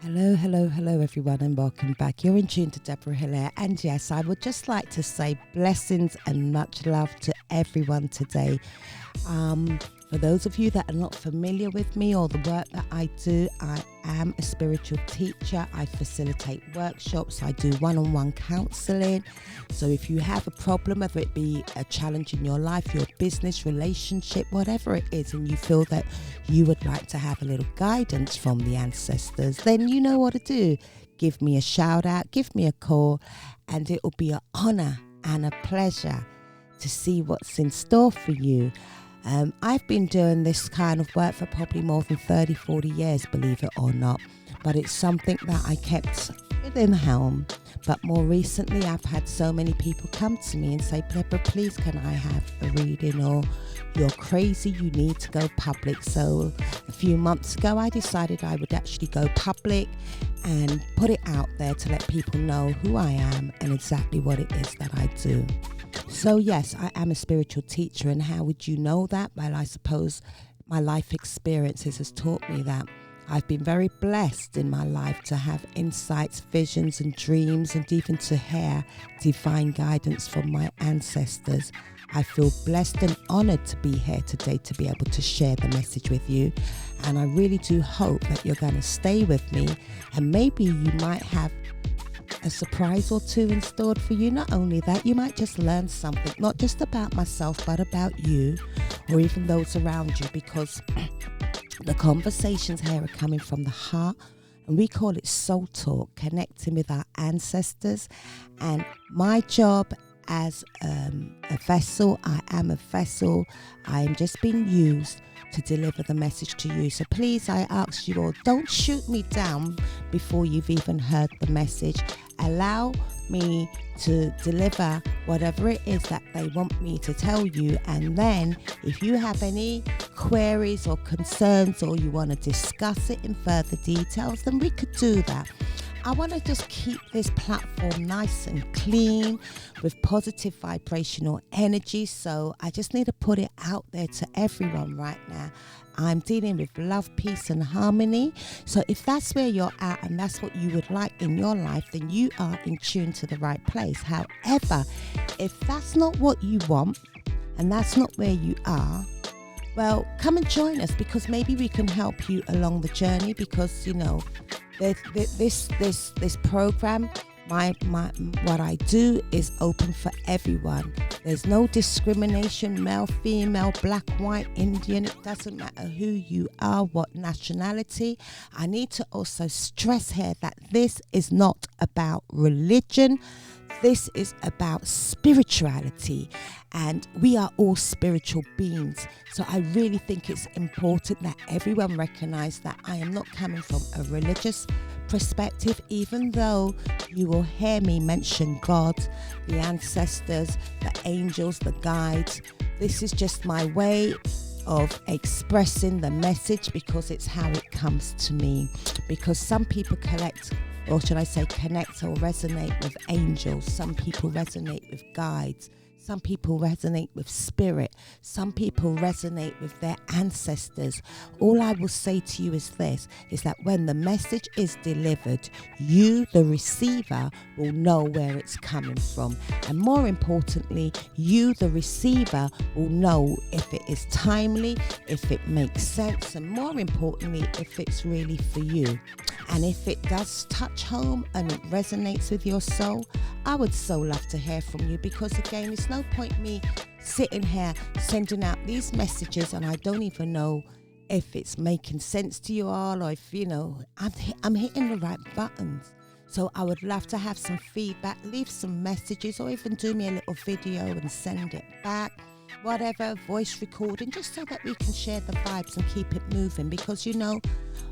Hello, hello, hello, everyone, and welcome back. You're in tune to Deborah Hillaire. And yes, I would just like to say blessings and much love to everyone today. For those of you that are not familiar with me or the work that I do, I am a spiritual teacher. I facilitate workshops. I do one-on-one counseling. So if you have a problem, whether it be a challenge in your life, your business, relationship, whatever it is, and you feel that you would like to have a little guidance from the ancestors, then you know what to do. Give me a shout out, give me a call, and it will be an honor and a pleasure to see what's in store for you. I've been doing this kind of work for probably more than 30, 40 years, believe it or not. But it's something that I kept within helm. But more recently, I've had so many people come to me and say, Deborah, please, can I have a reading? Or you're crazy, you need to go public. So a few months ago, I decided I would actually go public and put it out there to let people know who I am and exactly what it is that I do. So yes, I am a spiritual teacher, and how would you know that? Well, I suppose my life experiences has taught me that. I've been very blessed in my life to have insights, visions and dreams, and even to hear divine guidance from my ancestors. I feel blessed and honoured to be here today to be able to share the message with you. And I really do hope that you're going to stay with me, and maybe you might have a surprise or two in store for you. Not only that, you might just learn something, not just about myself, but about you or even those around you, because the conversations here are coming from the heart, and we call it soul talk, connecting with our ancestors. And my job as a vessel, I am a vessel. I am just being used to deliver the message to you. So please, I ask you all, don't shoot me down before you've even heard the message. Allow me to deliver whatever it is that they want me to tell you. And then if you have any queries or concerns, or you want to discuss it in further details, then we could do that. I want to just keep this platform nice and clean with positive vibrational energy. So I just need to put it out there to everyone right now. I'm dealing with love, peace and harmony. So if that's where you're at and that's what you would like in your life, then you are in tune to the right place. However, if that's not what you want and that's not where you are, well, come and join us, because maybe we can help you along the journey. Because, you know, this program, what I do is open for everyone. There's no discrimination, male, female, black, white, Indian. It doesn't matter who you are, what nationality. I need to also stress here that this is not about religion. This is about spirituality, and we are all spiritual beings. So I really think it's important that everyone recognize that I am not coming from a religious perspective, even though you will hear me mention God, the ancestors, the angels, the guides. This is just my way of expressing the message, because it's how it comes to me. Because some people connect or resonate with angels. Some people resonate with guides. Some people resonate with spirit. Some people resonate with their ancestors. All I will say to you is this, is that when the message is delivered, you, the receiver, will know where it's coming from. And more importantly, you, the receiver, will know if it is timely, if it makes sense, and more importantly, if it's really for you. And if it does touch home and it resonates with your soul, I would so love to hear from you, because again, it's no point me sitting here sending out these messages and I don't even know if it's making sense to you all, or if, you know, I'm hitting the right buttons. So I would love to have some feedback, leave some messages, or even do me a little video and send it back. Whatever, voice recording, just so that we can share the vibes and keep it moving. Because, you know,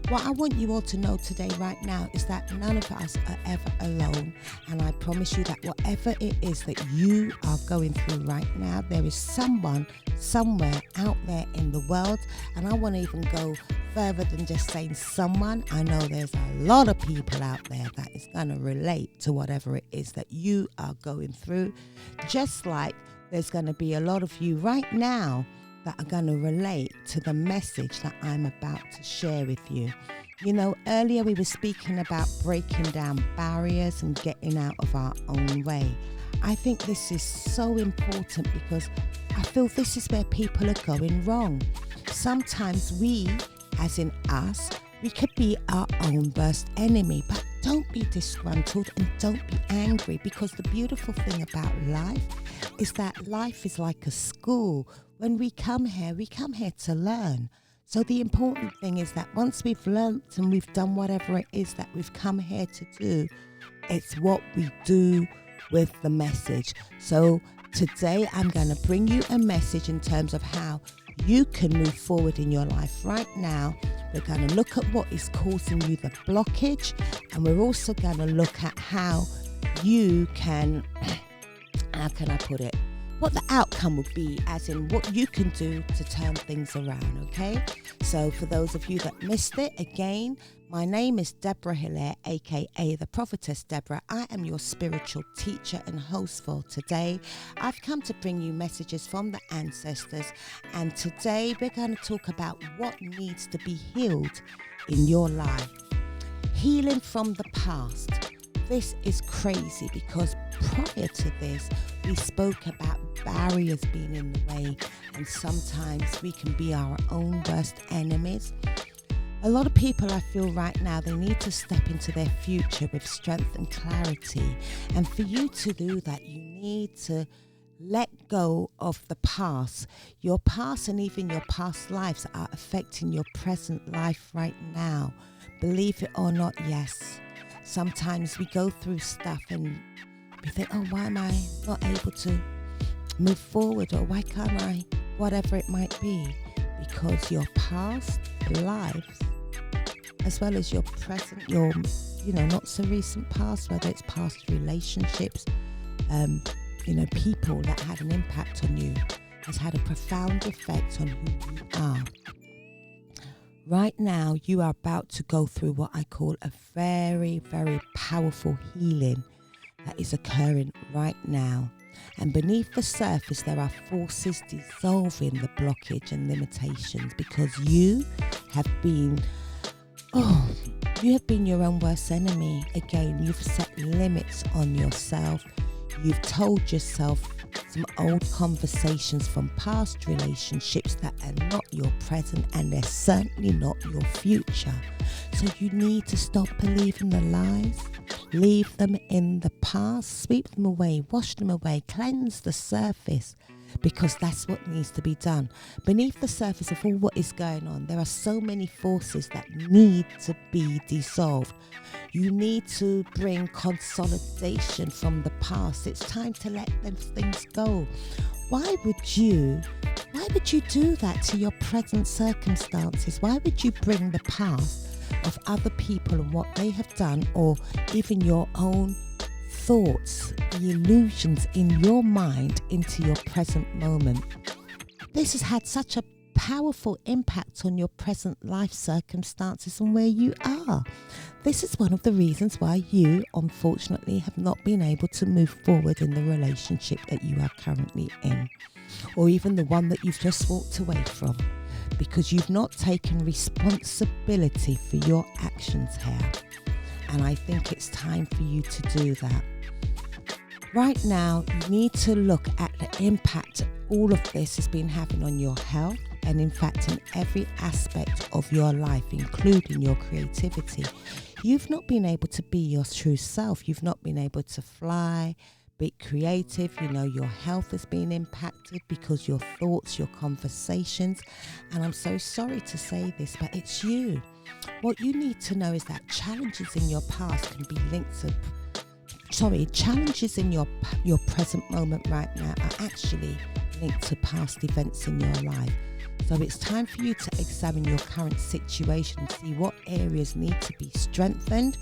what I want you all to know today, right now, is that none of us are ever alone. And I promise you that whatever it is that you are going through right now, there is someone somewhere out there in the world. And I want to even go further than just saying someone. I know there's a lot of people out there that is going to relate to whatever it is that you are going through. Just like there's going to be a lot of you right now that are going to relate to the message that I'm about to share with you. You know, earlier we were speaking about breaking down barriers and getting out of our own way. I think this is so important because I feel this is where people are going wrong. Sometimes we, as in us, we could be our own worst enemy, but don't be disgruntled and don't be angry, because the beautiful thing about life is that life is like a school. When we come here to learn. So the important thing is that once we've learnt and we've done whatever it is that we've come here to do, it's what we do with the message. So today I'm going to bring you a message in terms of how you can move forward in your life right now. We're going to look at what is causing you the blockage, and we're also going to look at how you can, how can I put it? What the outcome would be, as in what you can do to turn things around, okay? So for those of you that missed it, again, my name is Deborah Hillaire, aka the Prophetess Deborah. I am your spiritual teacher and host for today. I've come to bring you messages from the ancestors, and today we're going to talk about what needs to be healed in your life. Healing from the past. This is crazy because prior to this, we spoke about barriers being in the way, and sometimes we can be our own worst enemies. A lot of people, I feel right now, they need to step into their future with strength and clarity. And for you to do that, you need to let go of the past. Your past and even your past lives are affecting your present life right now. Believe it or not, yes. Sometimes we go through stuff and we think, oh, why am I not able to move forward, or why can't I, whatever it might be, because your past lives, as well as your present, your, not so recent past, whether it's past relationships, people that had an impact on you, has had a profound effect on who you are. Right now, you are about to go through what I call a very, very powerful healing that is occurring right now. And beneath the surface, there are forces dissolving the blockage and limitations, because you have been your own worst enemy. Again, you've set limits on yourself. You've told yourself some old conversations from past relationships that are not your present, and they're certainly not your future. So you need to stop believing the lies. Leave them in the past, sweep them away, wash them away, cleanse the surface, because that's what needs to be done. Beneath the surface of all what is going on, there are so many forces that need to be dissolved. You need to bring consolidation from the past. It's time to let those things go. Why would you do that to your present circumstances? Why would you bring the past of other people and what they have done, or even your own thoughts, the illusions in your mind, into your present moment? This has had such a powerful impact on your present life circumstances and where you are. This is one of the reasons why you, unfortunately, have not been able to move forward in the relationship that you are currently in, or even the one that you've just walked away from, because you've not taken responsibility for your actions here. And I think it's time for you to do that. Right now, you need to look at the impact all of this has been having on your health, and in fact in every aspect of your life, including your creativity. You've not been able to be your true self. You've not been able to fly, be creative. Your health has been impacted because your thoughts, your conversations, and I'm so sorry to say this, but it's you. What you need to know is that challenges in your past can be linked to challenges in your present moment right now are actually linked to past events in your life. So it's time for you to examine your current situation and see what areas need to be strengthened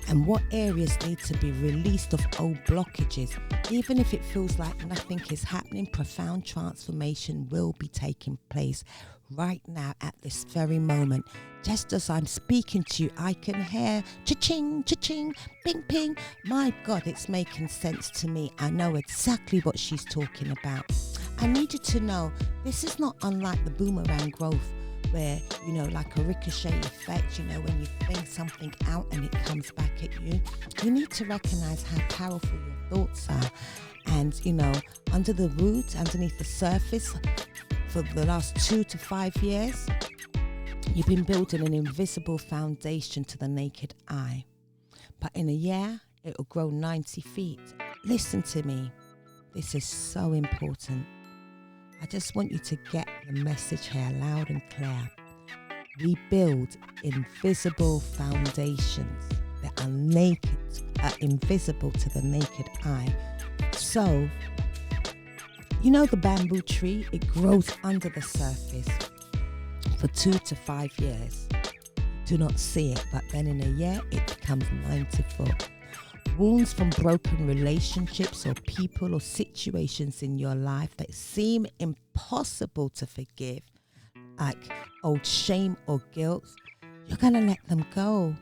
and what areas need to be released of old blockages. Even if it feels like nothing is happening, profound transformation will be taking place right now at this very moment. Just as I'm speaking to you, I can hear cha-ching, cha-ching, ping, ping. My God, it's making sense to me. I know exactly what she's talking about. I need you to know this is not unlike the boomerang growth where, like a ricochet effect, when you think something out and it comes back at you. You need to recognize how powerful your thoughts are. And, under the roots, underneath the surface, for the last 2 to 5 years, you've been building an invisible foundation to the naked eye. But in a year, it'll grow 90 feet. Listen to me. This is so important. I just want you to get the message here loud and clear. We build invisible foundations that are naked, are invisible to the naked eye. So, the bamboo tree, it grows under the surface for 2 to 5 years. Do not see it, but then in a year, it becomes 90 foot. Wounds from broken relationships or people or situations in your life that seem impossible to forgive, like old shame or guilt, you're going to let them go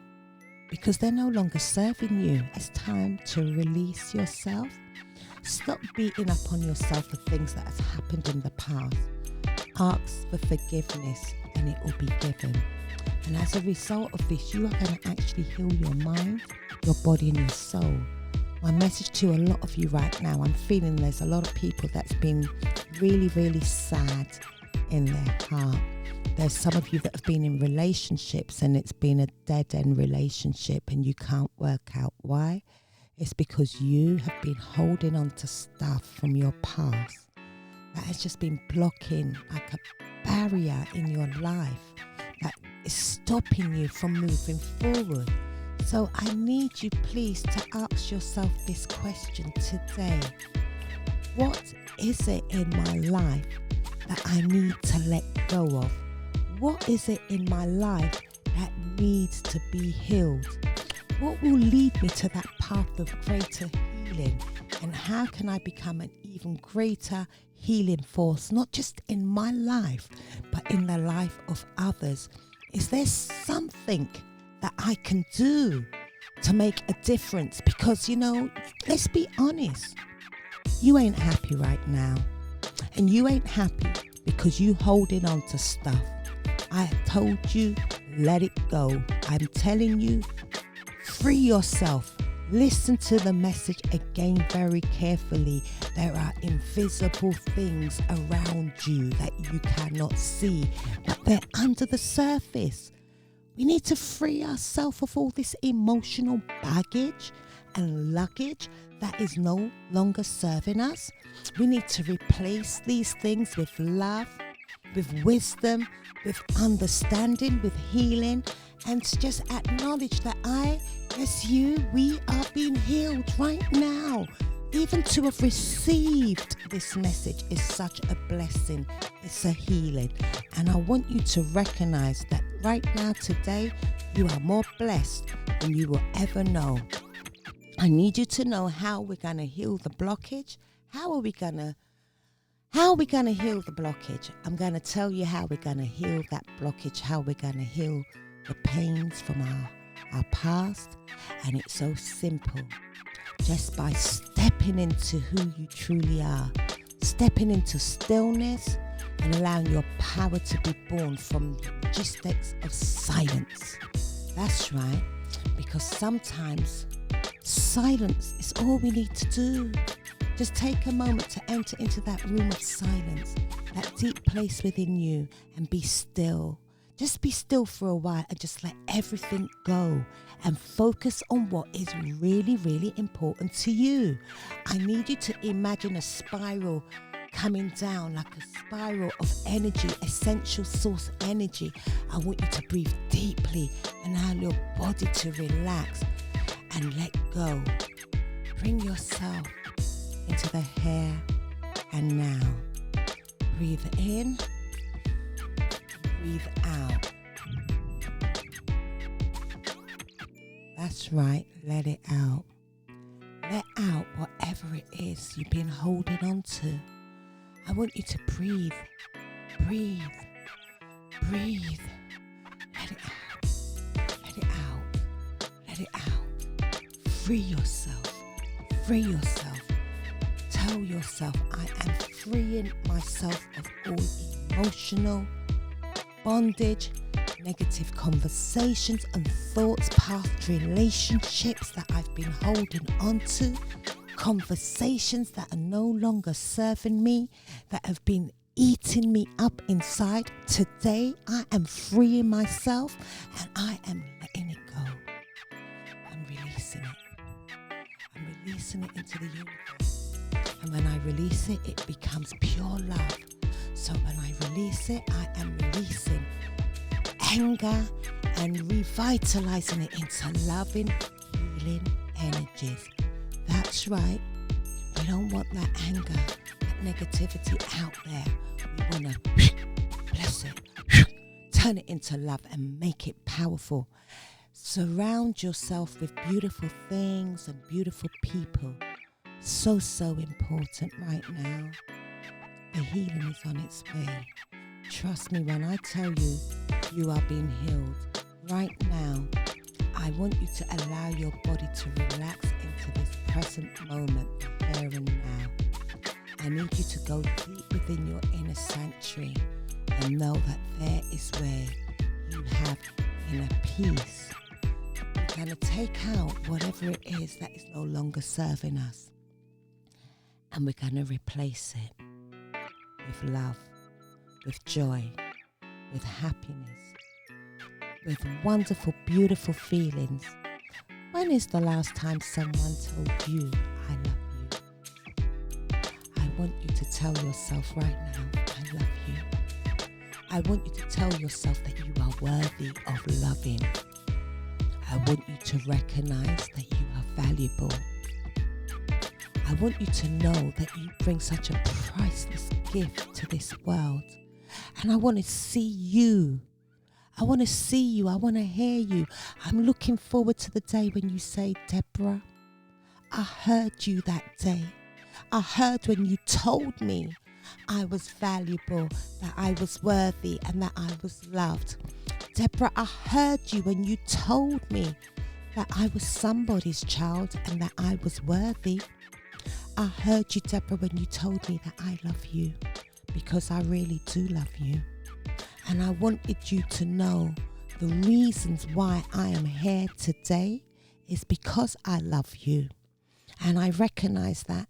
because they're no longer serving you. It's time to release yourself. Stop beating up on yourself for things that have happened in the past. Ask for forgiveness and it will be given. And as a result of this, you are going to actually heal your mind, your body and your soul. My message to a lot of you right now, I'm feeling there's a lot of people that's been really, really sad in their heart. There's some of you that have been in relationships and it's been a dead-end relationship and you can't work out why. It's because you have been holding on to stuff from your past that has just been blocking like a barrier in your life that is stopping you from moving forward. So I need you please to ask yourself this question today. What is it in my life that I need to let go of? What is it in my life that needs to be healed? What will lead me to that path of greater healing? And how can I become an even greater healing force, not just in my life, but in the life of others? Is there something that I can do to make a difference? Because, let's be honest, you ain't happy right now. And you ain't happy because you holding on to stuff. I told you, let it go. I'm telling you, free yourself. Listen to the message again very carefully. There are invisible things around you that you cannot see, but they're under the surface. We need to free ourselves of all this emotional baggage and luggage that is no longer serving us. We need to replace these things with love, with wisdom, with understanding, with healing, and to just acknowledge that we are being healed right now. Even to have received this message is such a blessing. It's a healing. And I want you to recognize that right now, today, you are more blessed than you will ever know. I need you to know how we're going to heal the blockage. How are we going to heal the blockage? I'm going to tell you how we're going to heal that blockage, how we're going to heal the pains from our past. And it's so simple. Just by stepping into who you truly are, stepping into stillness and allowing your power to be born from the logistics of silence. That's right, because sometimes silence is all we need to do. Just take a moment to enter into that room of silence, that deep place within you, and be still. Just be still for a while and just let everything go and focus on what is really, really important to you. I need you to imagine a spiral coming down, like a spiral of energy, essential source energy. I want you to breathe deeply and allow your body to relax and let go. Bring yourself into the here and now. Breathe in. Breathe out. That's right, let it out. Let out whatever it is you've been holding on to. I want you to breathe. Breathe. Breathe. Let it out. Let it out. Let it out. Free yourself. Free yourself. Tell yourself, I am freeing myself of all emotional, bondage, negative conversations and thoughts, past relationships that I've been holding on to, conversations that are no longer serving me, that have been eating me up inside. Today I am freeing myself and I am letting it go. I'm releasing it. I'm releasing it into the universe. And when I release it, it becomes pure love. So when I release it, I am releasing anger and revitalizing it into loving, healing energies. That's right. We don't want that anger, that negativity out there. We want to bless it, turn it into love and make it powerful. Surround yourself with beautiful things and beautiful people. So important right now. The healing is on its way. Trust me when I tell you, you are being healed. Right now, I want you to allow your body to relax into this present moment, here and now. I need you to go deep within your inner sanctuary and know that there is where you have inner peace. We're going to take out whatever it is that is no longer serving us, and we're going to replace it with love, with joy, with happiness, with wonderful, beautiful feelings. When is the last time someone told you, I love you? I want you to tell yourself right now, I love you. I want you to tell yourself that you are worthy of loving. I want you to recognize that you are valuable. I want you to know that you bring such a priceless gift to this world. And I want to see you. I want to see you. I want to hear you. I'm looking forward to the day when you say, Deborah, I heard you that day. I heard when you told me I was valuable, that I was worthy and that I was loved. Deborah, I heard you when you told me that I was somebody's child and that I was worthy. I heard you, Deborah, when you told me that I love you, because I really do love you. And I wanted you to know the reasons why I am here today is because I love you. And I recognize that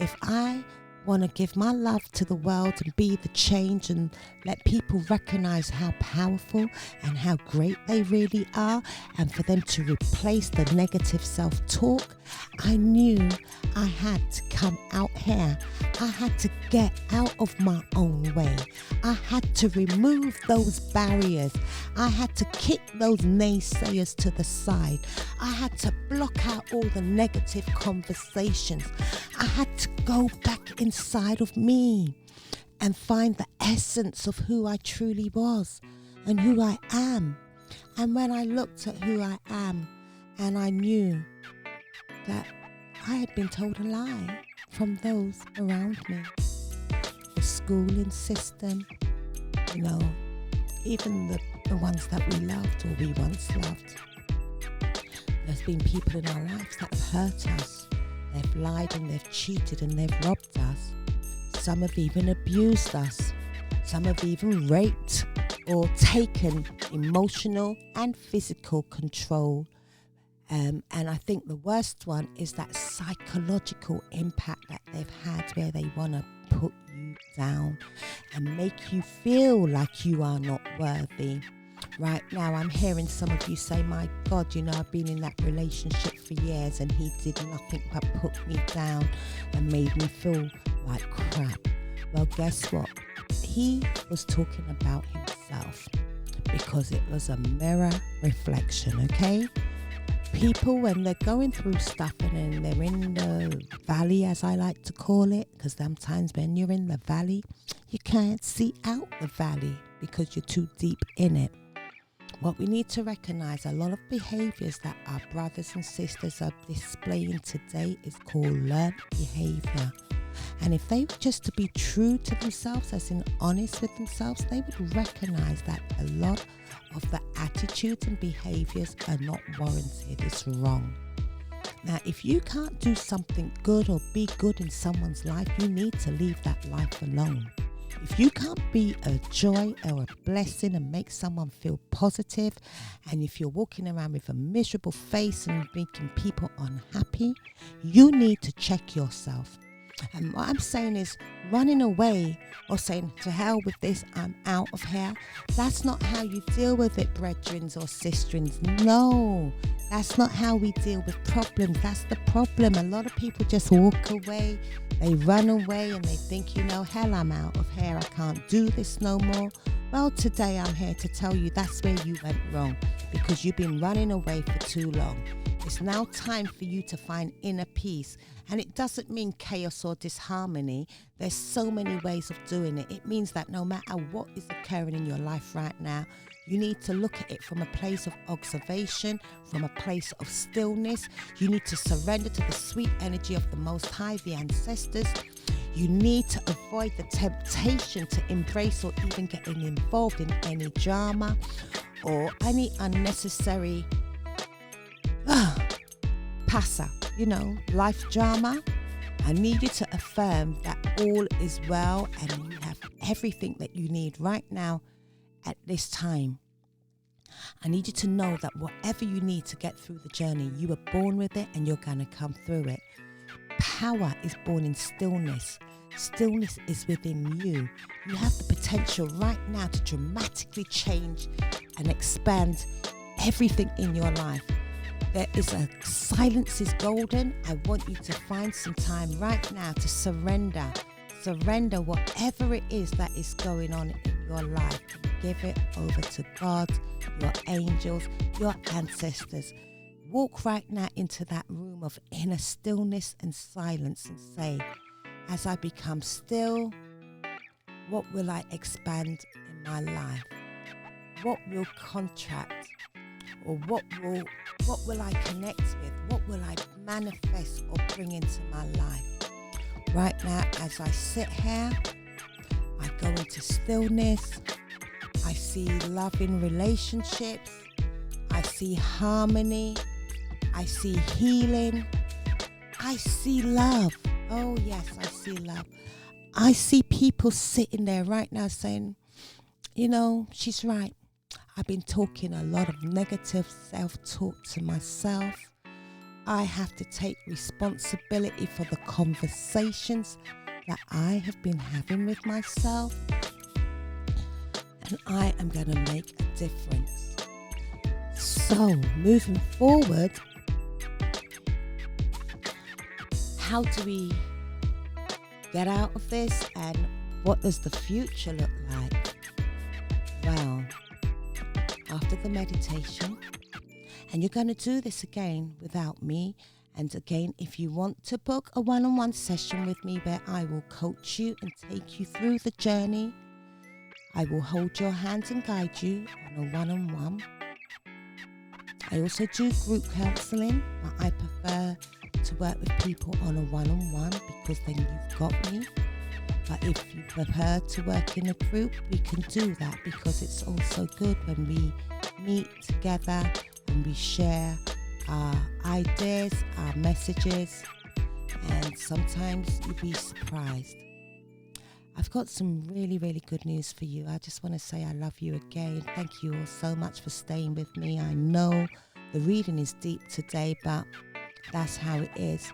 if I want to give my love to the world and be the change and let people recognize how powerful and how great they really are, and for them to replace the negative self-talk, I knew I had to come out here. I had to get out of my own way. I had to remove those barriers. I had to kick those naysayers to the side. I had to block out all the negative conversations. I had to go back inside of me and find the essence of who I truly was and who I am. And when I looked at who I am, and I knew that I had been told a lie from those around me. The schooling system, even the ones that we loved or we once loved. There's been people in our lives that have hurt us. They've lied and they've cheated and they've robbed us. Some have even abused us. Some have even raped or taken emotional and physical control. And I think the worst one is that psychological impact that they've had, where they want to put you down and make you feel like you are not worthy. Right now, I'm hearing some of you say, my God, I've been in that relationship for years and he did nothing but put me down and made me feel like crap. Well, guess what? He was talking about himself because it was a mirror reflection, okay? People, when they're going through stuff and they're in the valley, as I like to call it, because sometimes when you're in the valley, you can't see out the valley because you're too deep in it. What we need to recognize, a lot of behaviors that our brothers and sisters are displaying today is called learned behavior. And if they were just to be true to themselves, as in honest with themselves, they would recognize that a lot of the attitudes and behaviors are not warranted. It's wrong. Now, if you can't do something good or be good in someone's life, you need to leave that life alone. If you can't be a joy or a blessing and make someone feel positive, and if you're walking around with a miserable face and making people unhappy, you need to check yourself. And what I'm saying is, running away or saying, to hell with this, I'm out of here, that's not how you deal with it, brethren or sisterins. No, that's not how we deal with problems. That's the problem. A lot of people just walk away, they run away, and they think, hell, I'm out of here, I can't do this no more. Well, today I'm here to tell you that's where you went wrong, because you've been running away for too long. It's now time for you to find inner peace. And it doesn't mean chaos or disharmony. There's so many ways of doing it. It means that no matter what is occurring in your life right now, you need to look at it from a place of observation, from a place of stillness. You need to surrender to the sweet energy of the Most High, the ancestors. You need to avoid the temptation to embrace or even getting involved in any drama or any unnecessary life drama. I need you to affirm that all is well and you have everything that you need right now at this time. I need you to know that whatever you need to get through the journey, you were born with it and you're going to come through it. Power is born in stillness. Stillness is within you. You have the potential right now to dramatically change and expand everything in your life. There is a silence is golden. I want you to find some time right now to surrender. Surrender whatever it is that is going on in your life. Give it over to God, your angels, your ancestors. Walk right now into that room of inner stillness and silence and say, as I become still, what will I expand in my life? What will contract? Or what will I connect with? What will I manifest or bring into my life? Right now, as I sit here, I go into stillness. I see love in relationships. I see harmony. I see healing. I see love. Oh yes, I see love. I see people sitting there right now saying, she's right. I've been talking a lot of negative self-talk to myself. I have to take responsibility for the conversations that I have been having with myself. And I am going to make a difference. So, moving forward, how do we get out of this and what does the future look like? Well, after the meditation, and you're going to do this again without me, and again, if you want to book a one-on-one session with me where I will coach you and take you through the journey, I will hold your hands and guide you on a one-on-one. I also do group counselling, but I prefer to work with people on a one-on-one because then you've got me. But if you prefer to work in a group, we can do that because it's also good when we meet together and we share our ideas, our messages, and sometimes you'll be surprised. I've got some really, really good news for you. I just want to say I love you again. Thank you all so much for staying with me. I know the reading is deep today, but that's how it is.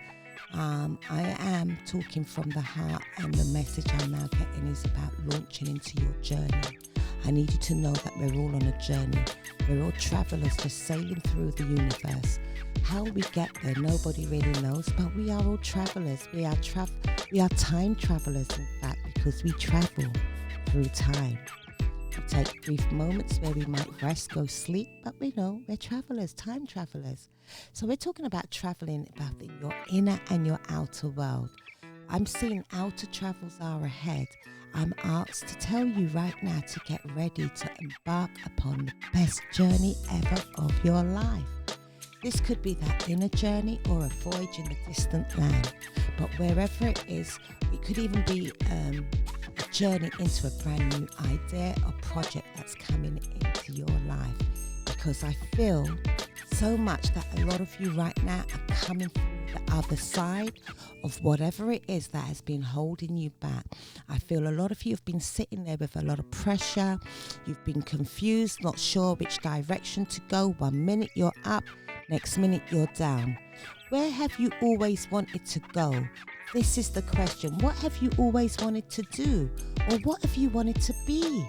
I am talking from the heart, and the message I'm now getting is about launching into your journey. I need you to know that we're all on a journey. We're all travelers just sailing through the universe. How we get there, nobody really knows, but we are all travelers. We are time travelers, in fact, because we travel through time. We take brief moments where we might rest, go sleep, but we know we're travelers, time travelers. So we're talking about traveling about in your inner and your outer world. I'm seeing outer travels are ahead. I'm asked to tell you right now to get ready to embark upon the best journey ever of your life. This could be that inner journey or a voyage in the distant land. But wherever it is, it could even be a journey into a brand new idea or project that's coming into your life. Because I feel so much that a lot of you right now are coming through the other side of whatever it is that has been holding you back. I feel a lot of you have been sitting there with a lot of pressure. You've been confused, not sure which direction to go. 1 minute you're up, next minute you're down. Where have you always wanted to go? This is the question. What have you always wanted to do? Or what have you wanted to be?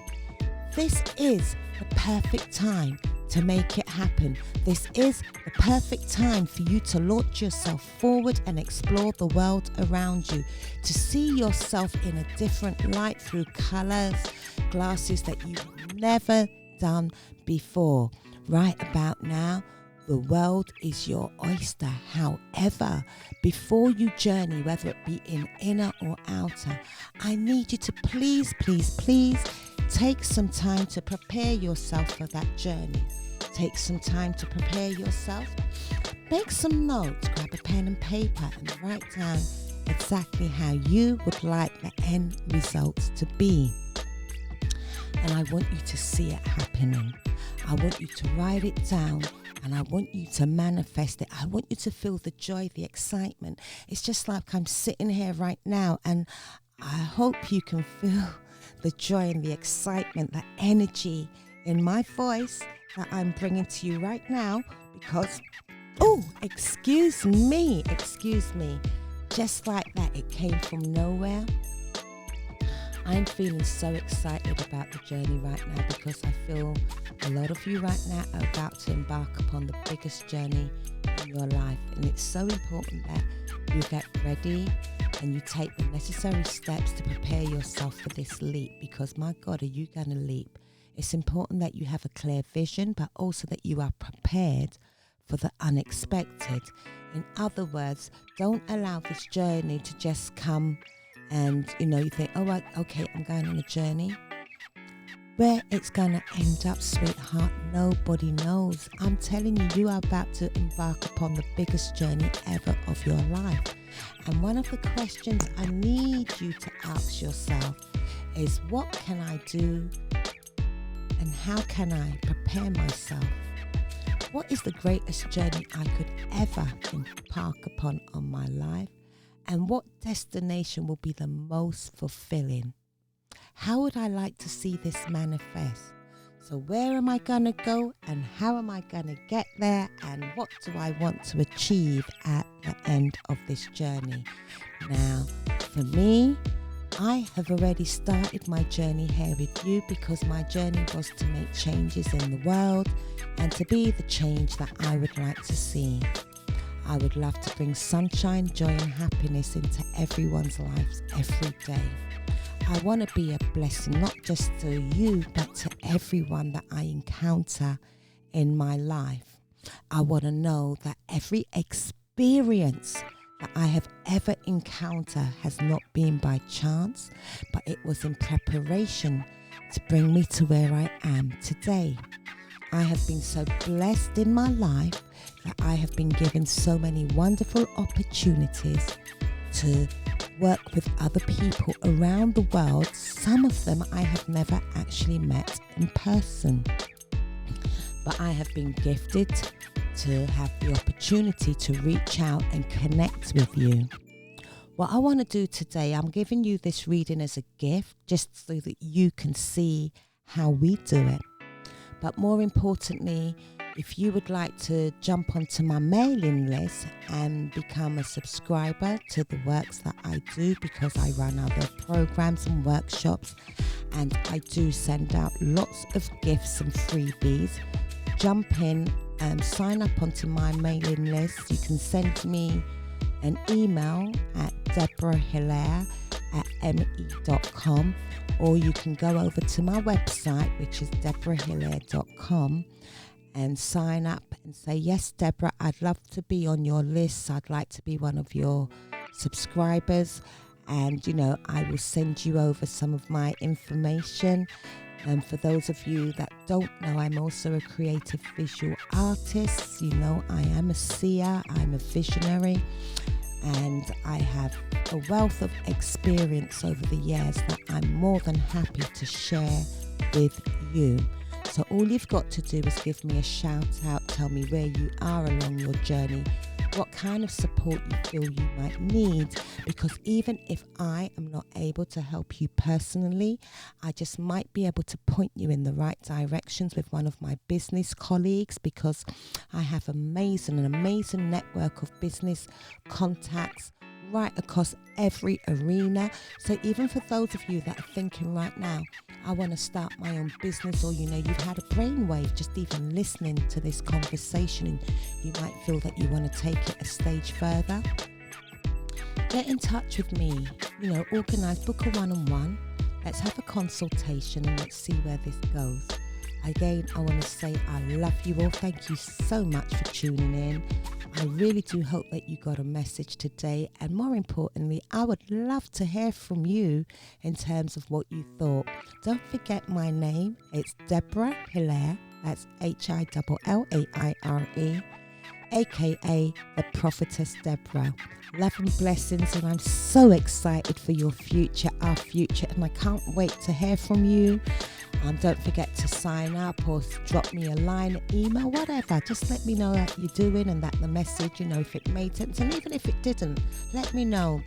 This is the perfect time to make it happen. This is the perfect time for you to launch yourself forward and explore the world around you, to see yourself in a different light through colors, glasses that you've never done before. Right about now, the world is your oyster. However, before you journey, whether it be in inner or outer, I need you to please take some time to prepare yourself for that journey. Take some time to prepare yourself. Make some notes, grab a pen and paper and write down exactly how you would like the end results to be. And I want you to see it happening. I want you to write it down. And I want you to manifest it. I want you to feel the joy, the excitement. It's just like I'm sitting here right now, and I hope you can feel the joy and the excitement, the energy in my voice that I'm bringing to you right now, because, excuse me, just like that, it came from nowhere. I'm feeling so excited about the journey right now, because I feel a lot of you right now are about to embark upon the biggest journey in your life. And it's so important that you get ready and you take the necessary steps to prepare yourself for this leap, because my God, are you going to leap? It's important that you have a clear vision, but also that you are prepared for the unexpected. In other words, don't allow this journey to just come and, you think, okay, I'm going on a journey. Where it's going to end up, sweetheart, nobody knows. I'm telling you, you are about to embark upon the biggest journey ever of your life. And one of the questions I need you to ask yourself is, what can I do and how can I prepare myself? What is the greatest journey I could ever embark upon on my life? And what destination will be the most fulfilling? How would I like to see this manifest? So where am I going to go, and how am I going to get there, and what do I want to achieve at the end of this journey? Now, for me, I have already started my journey here with you, because my journey was to make changes in the world and to be the change that I would like to see. I would love to bring sunshine, joy and happiness into everyone's lives every day. I want to be a blessing, not just to you, but to everyone that I encounter in my life. I want to know that every experience that I have ever encountered has not been by chance, but it was in preparation to bring me to where I am today. I have been so blessed in my life that I have been given so many wonderful opportunities to work with other people around the world. Some of them I have never actually met in person, but I have been gifted to have the opportunity to reach out and connect with you. What I want to do today, I'm giving you this reading as a gift, just so that you can see how we do it. But more importantly, if you would like to jump onto my mailing list and become a subscriber to the works that I do, because I run other programs and workshops, and I do send out lots of gifts and freebies, jump in and sign up onto my mailing list. You can send me an email at deborahhillaire@me.com, or you can go over to my website, which is deborahhillaire.com, and sign up and say, yes, Deborah, I'd love to be on your list. I'd like to be one of your subscribers. And, I will send you over some of my information. And for those of you that don't know, I'm also a creative visual artist. I am a seer, I'm a visionary, and I have a wealth of experience over the years that I'm more than happy to share with you. So all you've got to do is give me a shout out, tell me where you are along your journey, what kind of support you feel you might need. Because even if I am not able to help you personally, I just might be able to point you in the right directions with one of my business colleagues, because I have an amazing network of business contacts right across every arena. So even for those of you that are thinking right now, I want to start my own business, or you've had a brainwave just even listening to this conversation, and you might feel that you want to take it a stage further, get in touch with me. Organize, book a one-on-one. Let's have a consultation and let's see where this goes. Again, I want to say I love you all. Thank you so much for tuning in. I really do hope that you got a message today, and more importantly, I would love to hear from you in terms of what you thought. Don't forget my name. It's Deborah Hillaire. That's Hillaire, aka the Prophetess Deborah. Love and blessings, and I'm so excited for your future, our future, and I can't wait to hear from you. Don't forget to sign up or drop me a line, email, whatever. Just let me know that you're doing and that the message, if it made sense. And even if it didn't, let me know.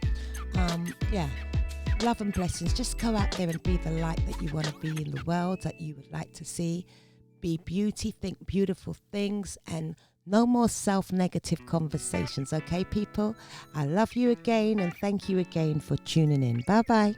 Love and blessings. Just go out there and be the light that you want to be in the world, that you would like to see. Be beauty, think beautiful things, and no more self-negative conversations, okay, people? I love you again, and thank you again for tuning in. Bye-bye.